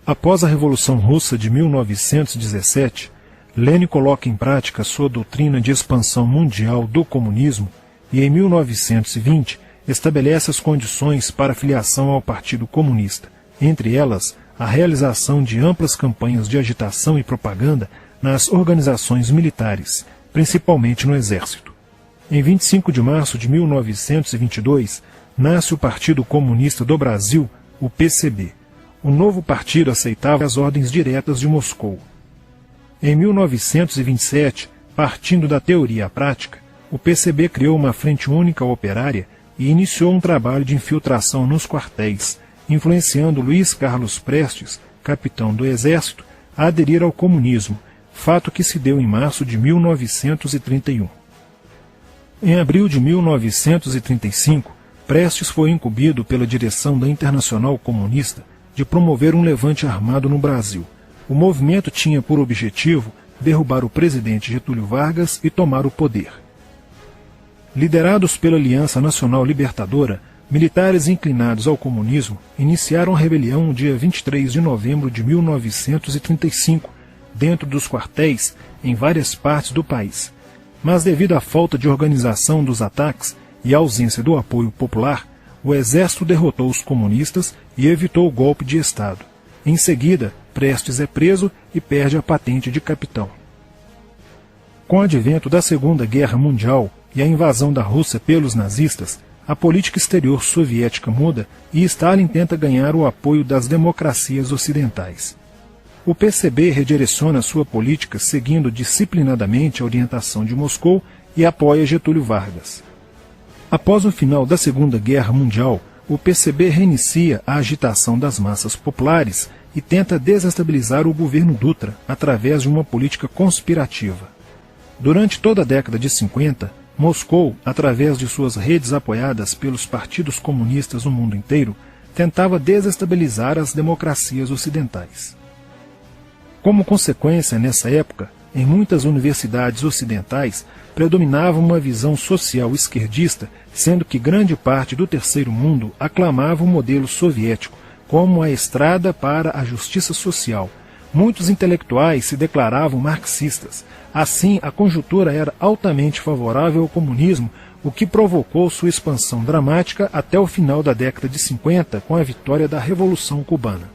Após a Revolução Russa de 1917, Lenin coloca em prática sua doutrina de expansão mundial do comunismo e, em 1920, estabelece as condições para a filiação ao Partido Comunista, entre elas a realização de amplas campanhas de agitação e propaganda nas organizações militares, principalmente no Exército. Em 25 de março de 1922, nasce o Partido Comunista do Brasil, o PCB. O novo partido aceitava as ordens diretas de Moscou. Em 1927, partindo da teoria à prática, o PCB criou uma frente única operária e iniciou um trabalho de infiltração nos quartéis, influenciando Luiz Carlos Prestes, capitão do Exército, a aderir ao comunismo, fato que se deu em março de 1931. Em abril de 1935, Prestes foi incumbido pela direção da Internacional Comunista de promover um levante armado no Brasil. O movimento tinha por objetivo derrubar o presidente Getúlio Vargas e tomar o poder. Liderados pela Aliança Nacional Libertadora, militares inclinados ao comunismo iniciaram a rebelião no dia 23 de novembro de 1935, dentro dos quartéis em várias partes do país. Mas devido à falta de organização dos ataques e à ausência do apoio popular, o exército derrotou os comunistas e evitou o golpe de Estado. Em seguida, Prestes é preso e perde a patente de capitão. Com o advento da Segunda Guerra Mundial e a invasão da Rússia pelos nazistas, a política exterior soviética muda e Stalin tenta ganhar o apoio das democracias ocidentais. O PCB redireciona sua política seguindo disciplinadamente a orientação de Moscou e apoia Getúlio Vargas. Após o final da Segunda Guerra Mundial, o PCB reinicia a agitação das massas populares e tenta desestabilizar o governo Dutra através de uma política conspirativa. Durante toda a década de 50, Moscou, através de suas redes apoiadas pelos partidos comunistas no mundo inteiro, tentava desestabilizar as democracias ocidentais. Como consequência, nessa época, em muitas universidades ocidentais, predominava uma visão social esquerdista, sendo que grande parte do terceiro mundo aclamava o modelo soviético como a estrada para a justiça social. Muitos intelectuais se declaravam marxistas. Assim, a conjuntura era altamente favorável ao comunismo, o que provocou sua expansão dramática até o final da década de 50, com a vitória da Revolução Cubana.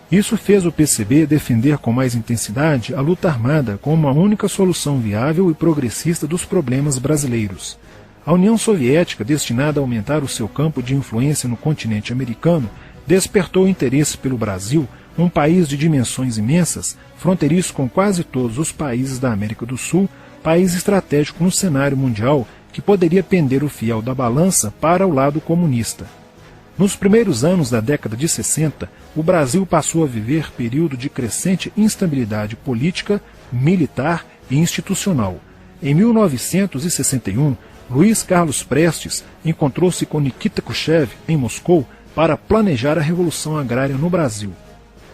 Isso fez o PCB defender com mais intensidade a luta armada como a única solução viável e progressista dos problemas brasileiros. A União Soviética, destinada a aumentar o seu campo de influência no continente americano, despertou interesse pelo Brasil, um país de dimensões imensas, fronteiriço com quase todos os países da América do Sul, país estratégico no cenário mundial que poderia pender o fiel da balança para o lado comunista. Nos primeiros anos da década de 60, o Brasil passou a viver período de crescente instabilidade política, militar e institucional. Em 1961, Luiz Carlos Prestes encontrou-se com Nikita Khrushchev em Moscou para planejar a Revolução Agrária no Brasil.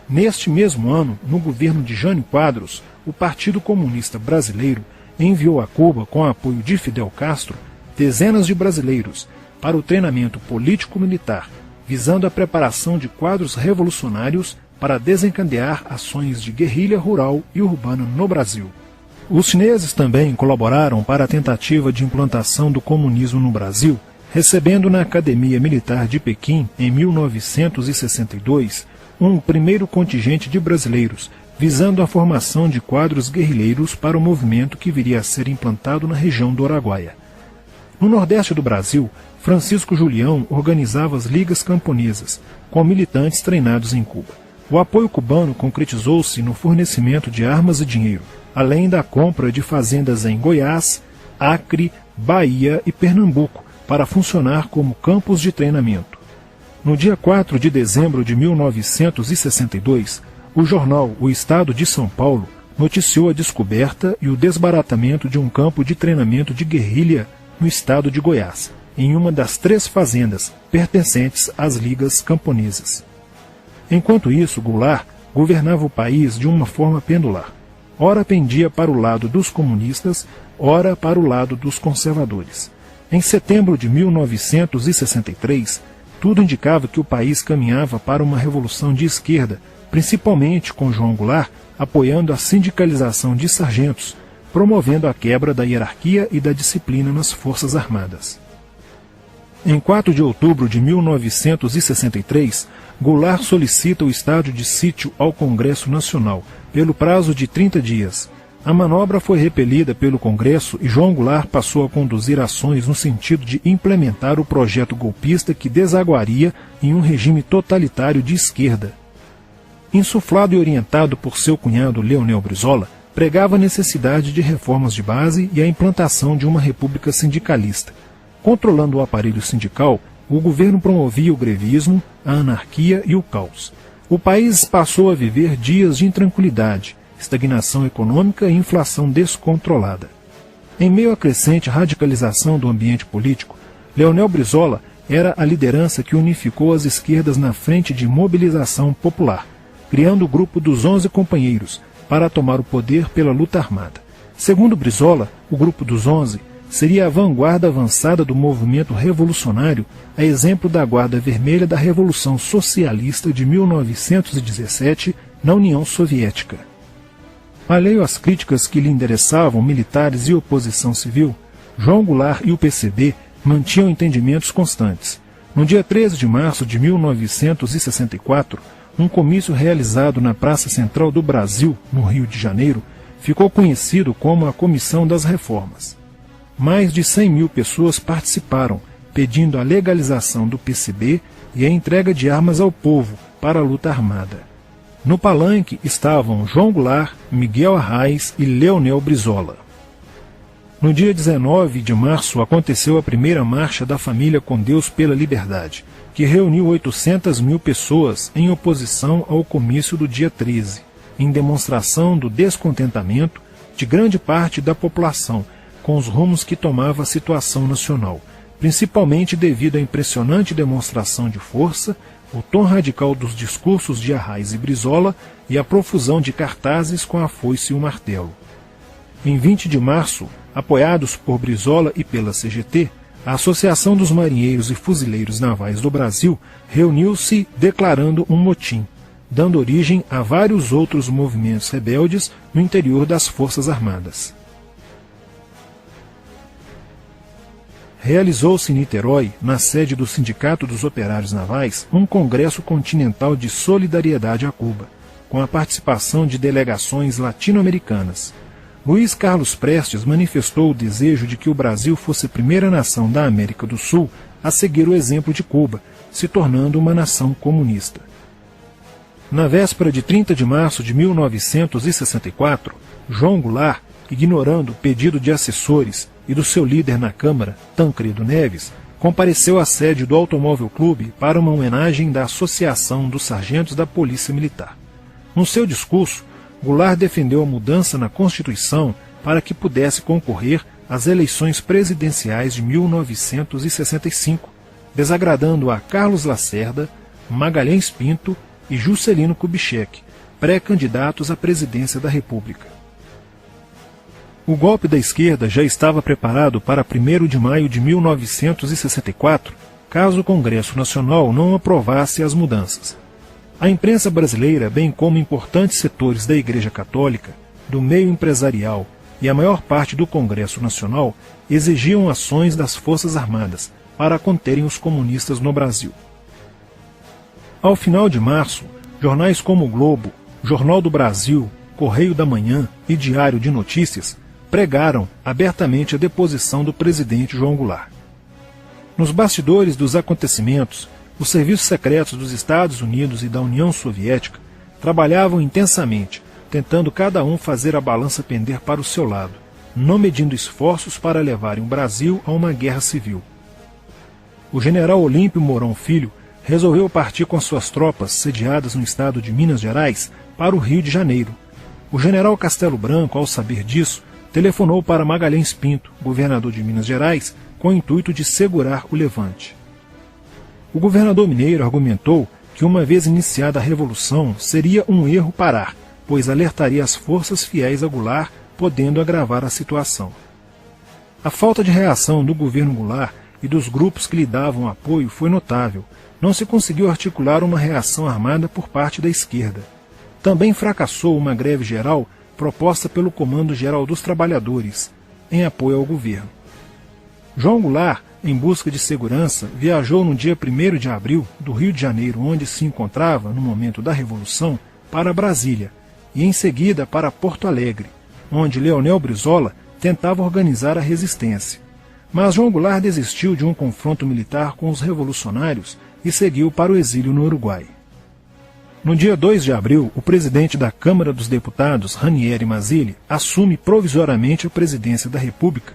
Neste mesmo ano, no governo de Jânio Quadros, o Partido Comunista Brasileiro enviou a Cuba, com o apoio de Fidel Castro, dezenas de brasileiros para o treinamento político-militar, visando a preparação de quadros revolucionários para desencadear ações de guerrilha rural e urbana no Brasil. Os chineses também colaboraram para a tentativa de implantação do comunismo no Brasil, recebendo na Academia Militar de Pequim, em 1962, um primeiro contingente de brasileiros, visando a formação de quadros guerrilheiros para o movimento que viria a ser implantado na região do Araguaia. No nordeste do Brasil, Francisco Julião organizava as ligas camponesas, com militantes treinados em Cuba. O apoio cubano concretizou-se no fornecimento de armas e dinheiro, além da compra de fazendas em Goiás, Acre, Bahia e Pernambuco, para funcionar como campos de treinamento. No dia 4 de dezembro de 1962, o jornal O Estado de São Paulo noticiou a descoberta e o desbaratamento de um campo de treinamento de guerrilha no estado de Goiás, em uma das 3 fazendas pertencentes às ligas camponesas. Enquanto isso, Goulart governava o país de uma forma pendular. Ora pendia para o lado dos comunistas, ora para o lado dos conservadores. Em setembro de 1963, tudo indicava que o país caminhava para uma revolução de esquerda, principalmente com João Goulart apoiando a sindicalização de sargentos, promovendo a quebra da hierarquia e da disciplina nas Forças Armadas. Em 4 de outubro de 1963, Goulart solicita o estado de sítio ao Congresso Nacional, pelo prazo de 30 dias. A manobra foi repelida pelo Congresso e João Goulart passou a conduzir ações no sentido de implementar o projeto golpista que desaguaria em um regime totalitário de esquerda. Insuflado e orientado por seu cunhado Leonel Brizola, pregava a necessidade de reformas de base e a implantação de uma república sindicalista. Controlando o aparelho sindical, o governo promovia o grevismo, a anarquia e o caos. O país passou a viver dias de intranquilidade, estagnação econômica e inflação descontrolada. Em meio à crescente radicalização do ambiente político, Leonel Brizola era a liderança que unificou as esquerdas na frente de mobilização popular, criando o grupo dos 11 companheiros para tomar o poder pela luta armada. Segundo Brizola, o grupo dos 11 seria a vanguarda avançada do movimento revolucionário, a exemplo da Guarda Vermelha da Revolução Socialista de 1917 na União Soviética. Alheio às críticas que lhe endereçavam militares e oposição civil, João Goulart e o PCB mantinham entendimentos constantes. No dia 13 de março de 1964, um comício realizado na Praça Central do Brasil, no Rio de Janeiro, ficou conhecido como a Comissão das Reformas. Mais de 100 mil pessoas participaram, pedindo a legalização do PCB e a entrega de armas ao povo para a luta armada. No palanque estavam João Goulart, Miguel Arraes e Leonel Brizola. No dia 19 de março aconteceu a primeira Marcha da Família com Deus pela Liberdade, que reuniu 800 mil pessoas em oposição ao comício do dia 13, em demonstração do descontentamento de grande parte da população com os rumos que tomava a situação nacional, principalmente devido à impressionante demonstração de força, o tom radical dos discursos de Arraes e Brizola e a profusão de cartazes com a foice e o martelo. Em 20 de março, apoiados por Brizola e pela CGT, a Associação dos Marinheiros e Fuzileiros Navais do Brasil reuniu-se declarando um motim, dando origem a vários outros movimentos rebeldes no interior das Forças Armadas. Realizou-se em Niterói, na sede do Sindicato dos Operários Navais, um congresso continental de solidariedade a Cuba, com a participação de delegações latino-americanas. Luiz Carlos Prestes manifestou o desejo de que o Brasil fosse a primeira nação da América do Sul a seguir o exemplo de Cuba, se tornando uma nação comunista. Na véspera de 30 de março de 1964, João Goulart, ignorando o pedido de assessores e do seu líder na Câmara, Tancredo Neves, compareceu à sede do Automóvel Clube para uma homenagem da Associação dos Sargentos da Polícia Militar. No seu discurso, Goulart defendeu a mudança na Constituição para que pudesse concorrer às eleições presidenciais de 1965, desagradando a Carlos Lacerda, Magalhães Pinto e Juscelino Kubitschek, pré-candidatos à presidência da República. O golpe da esquerda já estava preparado para 1º de maio de 1964, caso o Congresso Nacional não aprovasse as mudanças. A imprensa brasileira, bem como importantes setores da Igreja Católica, do meio empresarial e a maior parte do Congresso Nacional, exigiam ações das Forças Armadas para conterem os comunistas no Brasil. Ao final de março, jornais como o Globo, Jornal do Brasil, Correio da Manhã e Diário de Notícias pregaram abertamente a deposição do presidente João Goulart. Nos bastidores dos acontecimentos, os serviços secretos dos Estados Unidos e da União Soviética trabalhavam intensamente, tentando cada um fazer a balança pender para o seu lado, não medindo esforços para levarem o Brasil a uma guerra civil. O general Olímpio Mourão Filho resolveu partir com suas tropas, sediadas no estado de Minas Gerais, para o Rio de Janeiro. O general Castelo Branco, ao saber disso, telefonou para Magalhães Pinto, governador de Minas Gerais, com o intuito de segurar o levante. O governador mineiro argumentou que, uma vez iniciada a revolução, seria um erro parar, pois alertaria as forças fiéis a Goulart, podendo agravar a situação. A falta de reação do governo Goulart e dos grupos que lhe davam apoio foi notável. Não se conseguiu articular uma reação armada por parte da esquerda. Também fracassou uma greve geral proposta pelo Comando Geral dos Trabalhadores, em apoio ao governo. João Goulart, em busca de segurança, viajou no dia 1º de abril do Rio de Janeiro, onde se encontrava no momento da Revolução, para Brasília, e em seguida para Porto Alegre, onde Leonel Brizola tentava organizar a resistência. Mas João Goulart desistiu de um confronto militar com os revolucionários e seguiu para o exílio no Uruguai. No dia 2 de abril, o presidente da Câmara dos Deputados, Ranieri Mazzilli, assume provisoriamente a presidência da República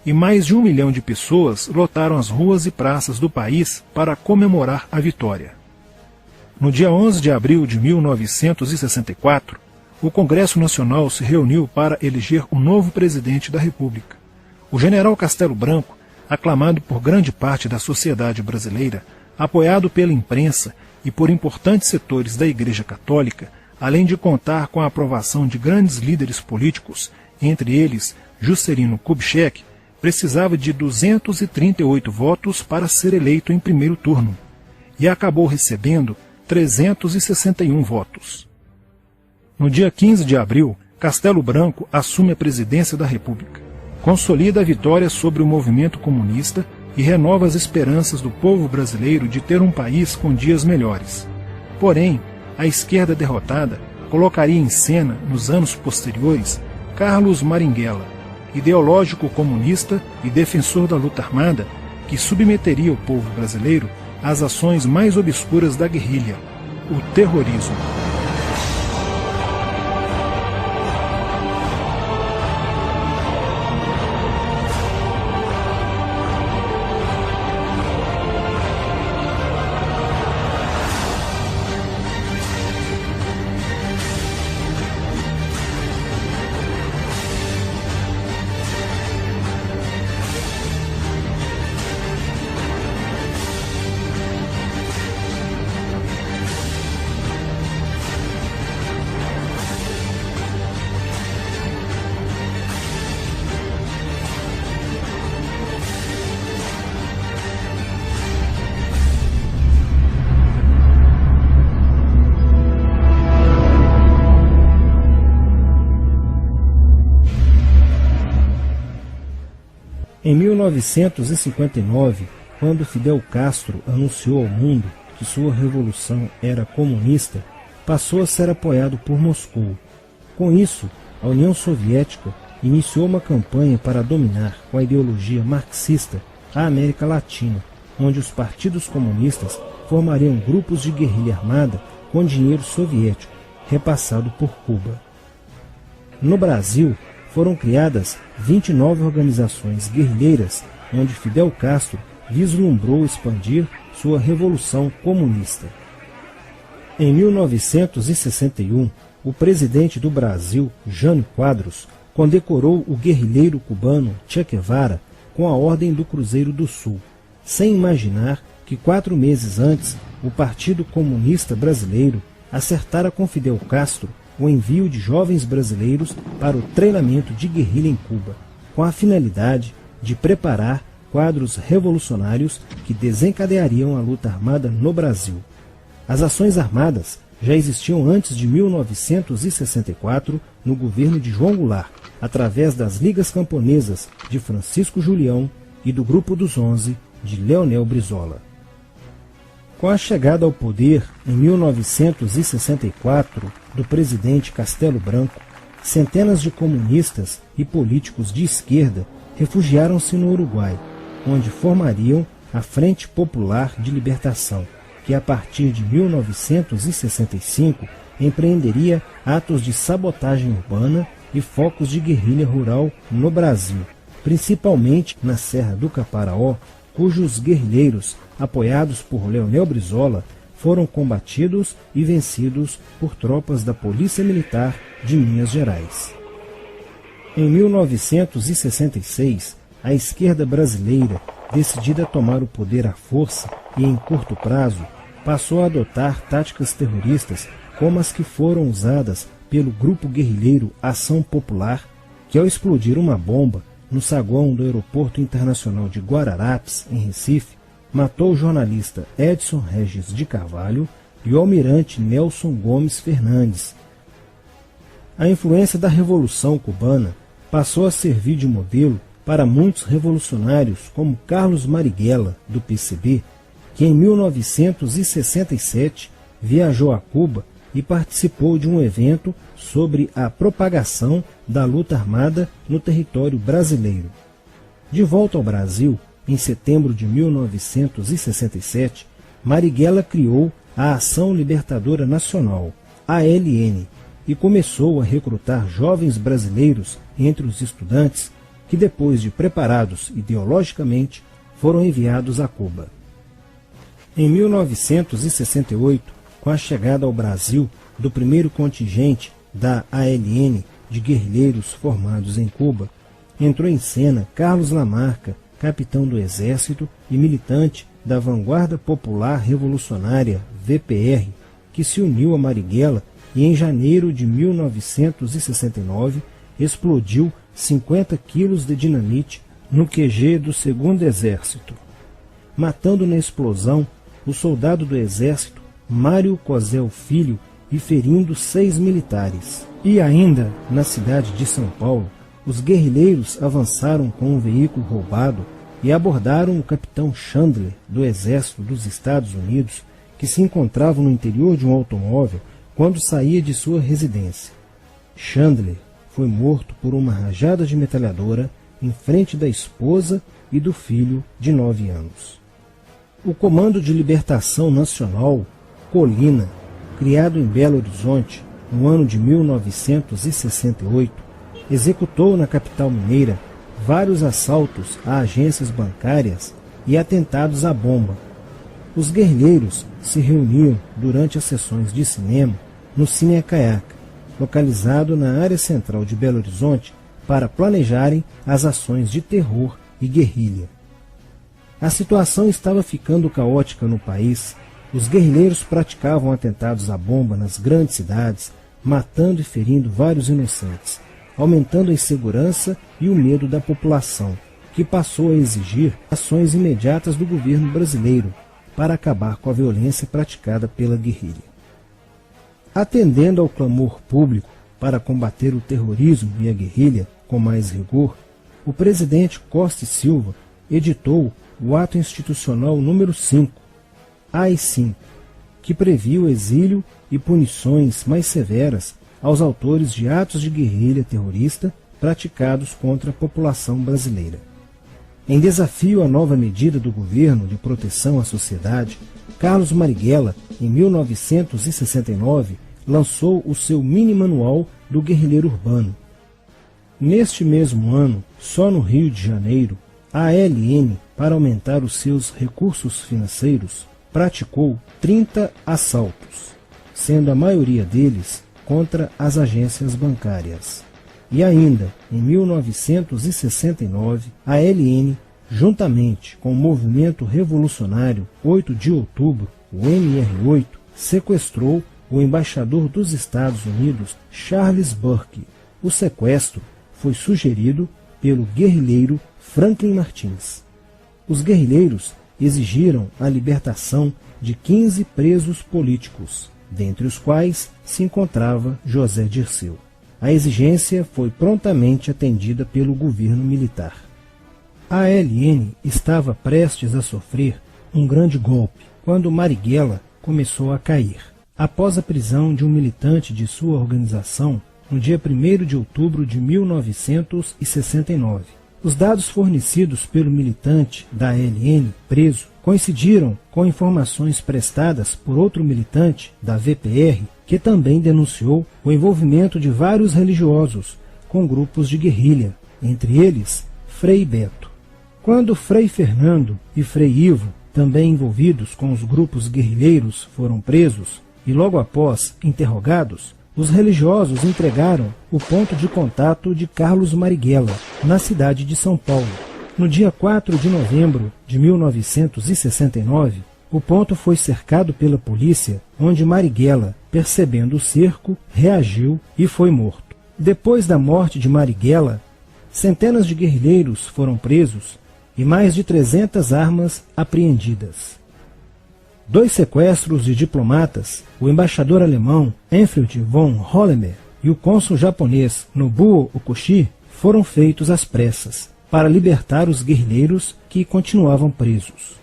e mais de 1 milhão de pessoas lotaram as ruas e praças do país para comemorar a vitória. No dia 11 de abril de 1964, o Congresso Nacional se reuniu para eleger o novo presidente da República. O general Castelo Branco, aclamado por grande parte da sociedade brasileira, apoiado pela imprensa e por importantes setores da Igreja Católica, além de contar com a aprovação de grandes líderes políticos, entre eles Juscelino Kubitschek, precisava de 238 votos para ser eleito em primeiro turno, e acabou recebendo 361 votos. No dia 15 de abril, Castelo Branco assume a presidência da República, consolida a vitória sobre o movimento comunista e renova as esperanças do povo brasileiro de ter um país com dias melhores. Porém, a esquerda derrotada colocaria em cena, nos anos posteriores, Carlos Marighella, ideológico comunista e defensor da luta armada, que submeteria o povo brasileiro às ações mais obscuras da guerrilha, o terrorismo. Em 1959, quando Fidel Castro anunciou ao mundo que sua revolução era comunista, passou a ser apoiado por Moscou. Com isso, a União Soviética iniciou uma campanha para dominar com a ideologia marxista a América Latina, onde os partidos comunistas formariam grupos de guerrilha armada com dinheiro soviético, repassado por Cuba. No Brasil, foram criadas 29 organizações guerrilheiras, onde Fidel Castro vislumbrou expandir sua revolução comunista. Em 1961, o presidente do Brasil, Jânio Quadros, condecorou o guerrilheiro cubano Che Guevara com a Ordem do Cruzeiro do Sul, sem imaginar que 4 meses antes o Partido Comunista Brasileiro acertara com Fidel Castro o envio de jovens brasileiros para o treinamento de guerrilha em Cuba, com a finalidade de preparar quadros revolucionários que desencadeariam a luta armada no Brasil. As ações armadas já existiam antes de 1964 no governo de João Goulart, através das Ligas Camponesas de Francisco Julião e do Grupo dos 11 de Leonel Brizola. Com a chegada ao poder, em 1964, do presidente Castelo Branco, centenas de comunistas e políticos de esquerda refugiaram-se no Uruguai, onde formariam a Frente Popular de Libertação, que a partir de 1965 empreenderia atos de sabotagem urbana e focos de guerrilha rural no Brasil, principalmente na Serra do Caparaó, cujos guerrilheiros, apoiados por Leonel Brizola, foram combatidos e vencidos por tropas da Polícia Militar de Minas Gerais. Em 1966, a esquerda brasileira, decidida a tomar o poder à força e em curto prazo, passou a adotar táticas terroristas como as que foram usadas pelo grupo guerrilheiro Ação Popular, que ao explodir uma bomba no saguão do Aeroporto Internacional de Guararapes, em Recife, matou o jornalista Edson Regis de Carvalho e o almirante Nelson Gomes Fernandes, A influência da Revolução Cubana passou a servir de modelo para muitos revolucionários como Carlos Marighella, do PCB, que em 1967 viajou a Cuba e participou de um evento sobre a propagação da luta armada no território brasileiro. De volta ao Brasil, em setembro de 1967, Marighella criou a Ação Libertadora Nacional, ALN, e começou a recrutar jovens brasileiros entre os estudantes que, depois de preparados ideologicamente, foram enviados a Cuba. Em 1968, com a chegada ao Brasil do primeiro contingente da ALN de guerrilheiros formados em Cuba, entrou em cena Carlos Lamarca, capitão do Exército e militante da Vanguarda Popular Revolucionária, VPR, que se uniu a Marighella e em janeiro de 1969 explodiu 50 quilos de dinamite no QG do 2º Exército, matando na explosão o soldado do Exército Mário Cosel Filho e ferindo 6 militares. E ainda, na cidade de São Paulo, os guerrilheiros avançaram com um veículo roubado e abordaram o capitão Chandler, do Exército dos Estados Unidos, que se encontrava no interior de um automóvel quando saía de sua residência. Chandler foi morto por uma rajada de metralhadora em frente da esposa e do filho de 9 anos. O Comando de Libertação Nacional, Colina, criado em Belo Horizonte no ano de 1968, executou na capital mineira vários assaltos a agências bancárias e atentados à bomba. Os guerrilheiros se reuniam durante as sessões de cinema no Cine Acaiaca, localizado na área central de Belo Horizonte, para planejarem as ações de terror e guerrilha. A situação estava ficando caótica no país. Os guerrilheiros praticavam atentados à bomba nas grandes cidades, matando e ferindo vários inocentes, aumentando a insegurança e o medo da população, que passou a exigir ações imediatas do governo brasileiro para acabar com a violência praticada pela guerrilha. Atendendo ao clamor público para combater o terrorismo e a guerrilha com mais rigor, o presidente Costa e Silva editou o Ato Institucional número 5, AI-5, que previa o exílio e punições mais severas aos autores de atos de guerrilha terrorista praticados contra a população brasileira. Em desafio à nova medida do governo de proteção à sociedade, Carlos Marighella, em 1969, lançou o seu mini-manual do guerrilheiro urbano. Neste mesmo ano, só no Rio de Janeiro, a ALN, para aumentar os seus recursos financeiros, praticou 30 assaltos, sendo a maioria deles contra as agências bancárias. E ainda, em 1969, a ALN, juntamente com o movimento revolucionário 8 de outubro, o MR8, sequestrou o embaixador dos Estados Unidos, Charles Burke. O sequestro foi sugerido pelo guerrilheiro Franklin Martins. Os guerrilheiros exigiram a libertação de 15 presos políticos, dentre os quais se encontrava José Dirceu. A exigência foi prontamente atendida pelo governo militar. A ALN estava prestes a sofrer um grande golpe quando Marighella começou a cair. Após a prisão de um militante de sua organização, no dia 1º de outubro de 1969. Os dados fornecidos pelo militante da ALN preso coincidiram com informações prestadas por outro militante da VPR, que também denunciou o envolvimento de vários religiosos com grupos de guerrilha, entre eles Frei Beto. Quando Frei Fernando e Frei Ivo, também envolvidos com os grupos guerrilheiros, foram presos e logo após interrogados, os religiosos entregaram o ponto de contato de Carlos Marighella, na cidade de São Paulo. No dia 4 de novembro de 1969, o ponto foi cercado pela polícia, onde Marighella, percebendo o cerco, reagiu e foi morto. Depois da morte de Marighella, centenas de guerrilheiros foram presos e mais de 300 armas apreendidas. 2 sequestros de diplomatas, o embaixador alemão Enfield von Hollemer e o cônsul japonês Nobuo Okushi foram feitos às pressas para libertar os guerrilheiros que continuavam presos.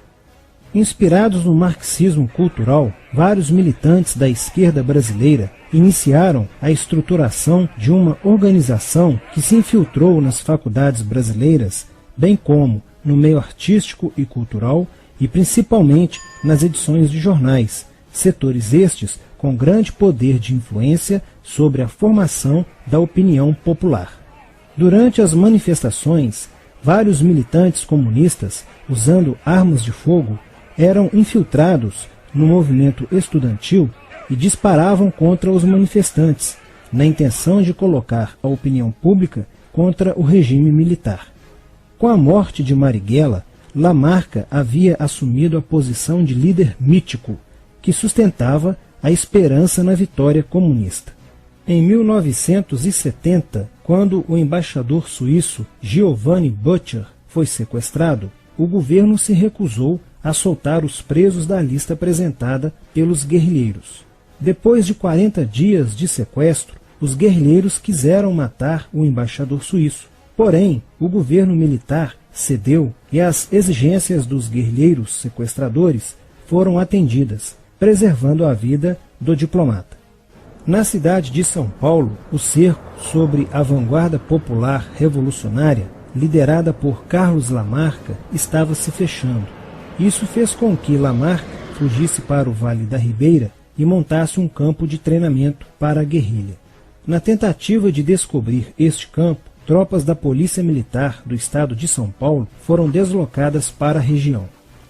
Inspirados no marxismo cultural, vários militantes da esquerda brasileira iniciaram a estruturação de uma organização que se infiltrou nas faculdades brasileiras, bem como no meio artístico e cultural e principalmente nas edições de jornais, setores estes com grande poder de influência sobre a formação da opinião popular. Durante as manifestações, vários militantes comunistas, usando armas de fogo, eram infiltrados no movimento estudantil e disparavam contra os manifestantes, na intenção de colocar a opinião pública contra o regime militar. Com a morte de Marighella, Lamarca havia assumido a posição de líder mítico, que sustentava a esperança na vitória comunista. Em 1970, quando o embaixador suíço Giovanni Butcher foi sequestrado, o governo se recusou a soltar os presos da lista apresentada pelos guerrilheiros. Depois de 40 dias de sequestro, os guerrilheiros quiseram matar o embaixador suíço. Porém, o governo militar cedeu e as exigências dos guerrilheiros sequestradores foram atendidas, preservando a vida do diplomata. Na cidade de São Paulo, o cerco sobre a vanguarda popular revolucionária, liderada por Carlos Lamarca, estava se fechando. Isso fez com que Lamarca fugisse para o Vale da Ribeira e montasse um campo de treinamento para a guerrilha. Na tentativa de descobrir este campo, tropas da Polícia Militar do estado de São Paulo foram deslocadas para a região.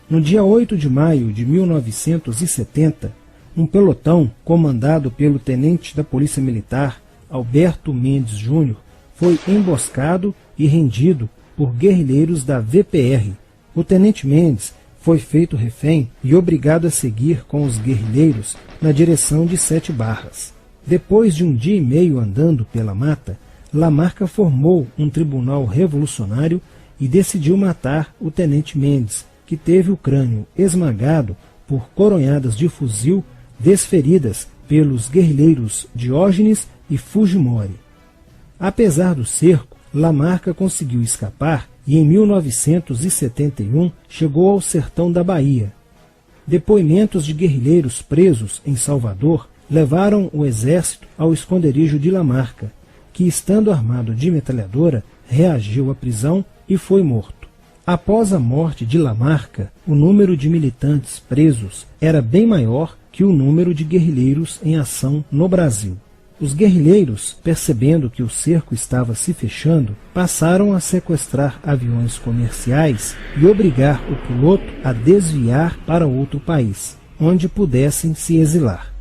No dia 8 de maio de 1970, um pelotão comandado pelo tenente da Polícia Militar, Alberto Mendes Júnior, foi emboscado e rendido por guerrilheiros da VPR. O tenente Mendes foi feito refém e obrigado a seguir com os guerrilheiros na direção de Sete Barras. Depois de um dia e meio andando pela mata, Lamarca formou um tribunal revolucionário e decidiu matar o tenente Mendes, que teve o crânio esmagado por coronhadas de fuzil desferidas pelos guerrilheiros Diógenes e Fujimori. Apesar do cerco, Lamarca conseguiu escapar e em 1971 chegou ao sertão da Bahia. Depoimentos de guerrilheiros presos em Salvador levaram o exército ao esconderijo de Lamarca, que, estando armado de metralhadora, reagiu à prisão e foi morto. Após a morte de Lamarca, o número de militantes presos era bem maior que o número de guerrilheiros em ação no Brasil. Os guerrilheiros, percebendo que o cerco estava se fechando, passaram a sequestrar aviões comerciais e obrigar o piloto a desviar para outro país, onde pudessem se exilar.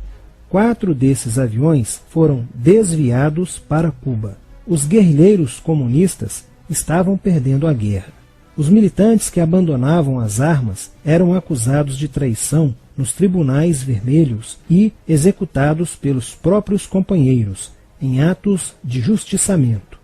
4 desses aviões foram desviados para Cuba. Os guerrilheiros comunistas estavam perdendo a guerra. Os militantes que abandonavam as armas eram acusados de traição nos tribunais vermelhos e executados pelos próprios companheiros, em atos de justiçamento.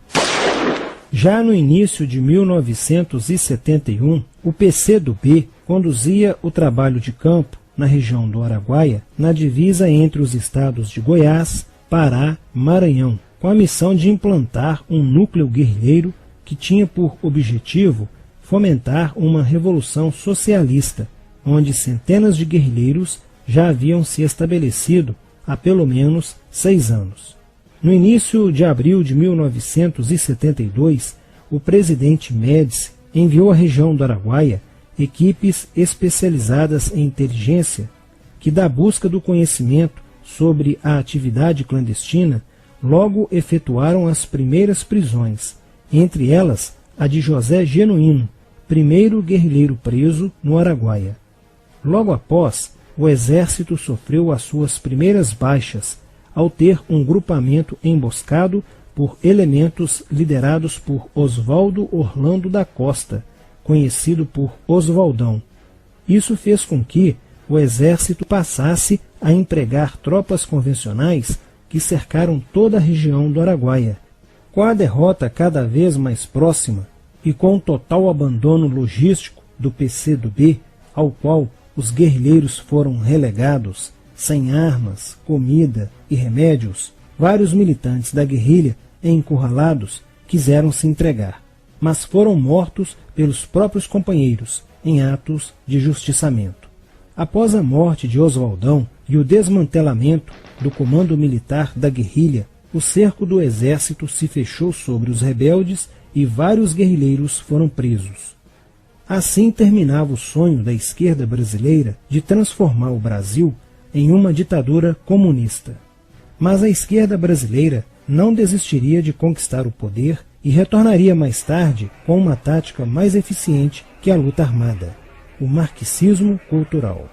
Já no início de 1971, o PCdoB conduzia o trabalho de campo na região do Araguaia, na divisa entre os estados de Goiás, Pará e Maranhão, com a missão de implantar um núcleo guerrilheiro que tinha por objetivo fomentar uma revolução socialista, onde centenas de guerrilheiros já haviam se estabelecido há pelo menos 6 anos. No início de abril de 1972, o presidente Médici enviou à região do Araguaia equipes especializadas em inteligência que, da busca do conhecimento sobre a atividade clandestina, logo efetuaram as primeiras prisões, entre elas a de José Genuíno, primeiro guerrilheiro preso no Araguaia. Logo após, o exército sofreu as suas primeiras baixas ao ter um grupamento emboscado por elementos liderados por Oswaldo Orlando da Costa, conhecido por Oswaldão. Isso fez com que o exército passasse a empregar tropas convencionais que cercaram toda a região do Araguaia. Com a derrota cada vez mais próxima e com o total abandono logístico do PCdoB, ao qual os guerrilheiros foram relegados, sem armas, comida e remédios, vários militantes da guerrilha, encurralados, quiseram se entregar, mas foram mortos pelos próprios companheiros em atos de justiçamento. Após a morte de Oswaldão e o desmantelamento do comando militar da guerrilha, o cerco do exército se fechou sobre os rebeldes e vários guerrilheiros foram presos. Assim terminava o sonho da esquerda brasileira de transformar o Brasil em uma ditadura comunista. Mas a esquerda brasileira não desistiria de conquistar o poder e retornaria mais tarde com uma tática mais eficiente que a luta armada: o marxismo cultural.